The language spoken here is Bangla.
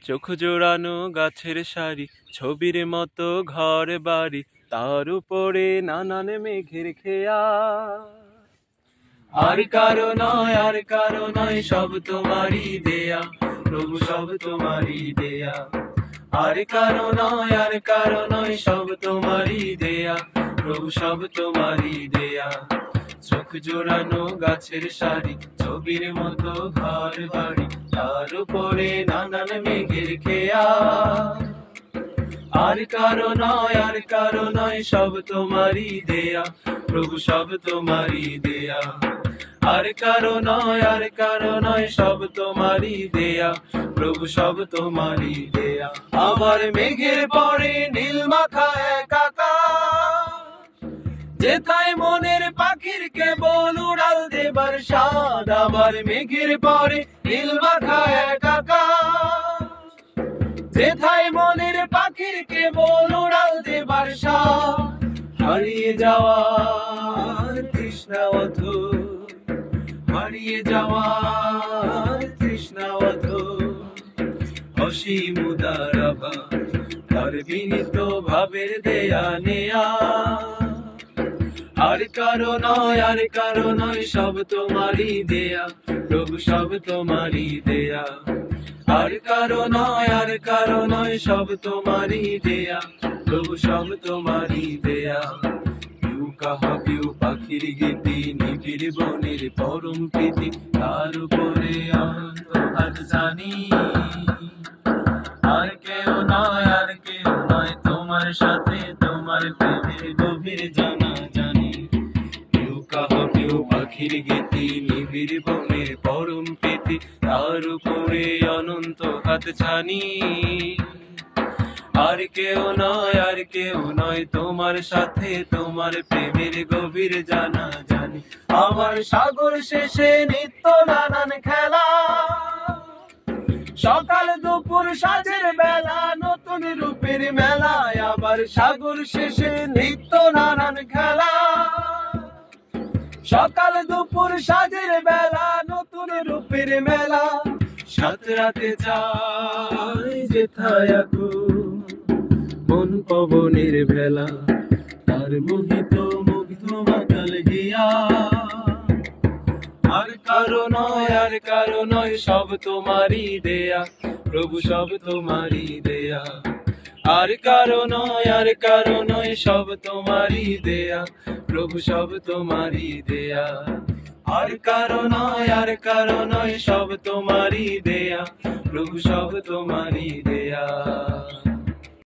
চোখ জোড়ানো গাছের সারি, ছবির মতো ঘর বাড়ি, তার উপরে নানান মেঘের খেয়া। আর কারো নয়, আর কারো নয়, সব তোমারই দেয়া প্রভু, সব তোমারই দেয়া। আর কারো নয়, আর কারো নয়, সব তোমারই দেয়া প্রভু, সব তোমারই দেয়া। চোখ জোড়ানো গাছের সারি, ছবির মতো ঘর বাড়ি, তার উপরে নানান মেঘের খেয়া। আর কারো নয়, আর কারো নয়, সব তোমারই দেয়া প্রভু, সব তোমারই দেয়া। আর কারো নয়, আর কারো নয়, সব তোমারই দেয়া প্রভু, সব তোমারই দেয়া। আবার মেঘের পরে নীল মাখা এক আকাশ, যেথায় মনের পাখির কেবল উড়াল দেবার স্বাদ। আবার মেঘের পরে নীল মাখা এক আকাশ, যেথায় মনের পাখির কেবল উড়াল দেবার স্বাদ। হারিয়ে যাওয়ার তৃষ্ণা অথৈ, হারিয়ে যাওয়ার তৃষ্ণা অথৈ, অসীম উদার আভাস, তার বিনীত ভাবের দেয়া নেয়া। আর কারো নয়, আর কারো নয়, সব তোমারই দেয়া প্রভু, সব তোমারই দেয়া। আর কারো নয়, আর কারো নয়, সব তোমারই দেয়া প্রভু, সব তোমারই দেয়া। পিউ কাহা পিউ পাখির গীতি, নিবিড় বনের পরম প্রীতি, তার উপরে অনন্ত হাত জানি। আর কেউ নয়, আর কেউ নয়, তোমার সাথে তোমার প্রেমের গভীর জানা জানি। পিউ কাহা পিউ পাখির গীতি, নিবিড় বনের পরম প্রীতি, তার উপরে অনন্ত হাত ছানি। আর কেউ নয়, আর কেউ নয়, তোমার সাথে তোমার প্রেমের গভীর জানা জানি। আমার সাগর শেষে নিত্য নানান খেলা, সকাল দুপুর সাঁঝের বেলা নতুন রূপের মেলায়। আবার সাগর শেষে নিত্য নানান খেলা, সকাল দুপুর সাঁঝের বেলা নতুন রূপের মেলা। সাত রাতে যায় যেথায় আকুল মন পবনের ভেলা, তার মোহিত মুগ্ধ মাতাল গিয়া। আর কারো নয়, আর কারো নয়, সব তোমারই দেয়া প্রভু, সব তোমারই দেয়া। আর কারো নয়, আর কারো নয়, সব তোমারই দেয়া প্রভু, সব তোমারই দেয়া। আর কারো নয়, আর কারো নয়, সব তোমারই দেয়া প্রভু, সব তোমারই দেয়া।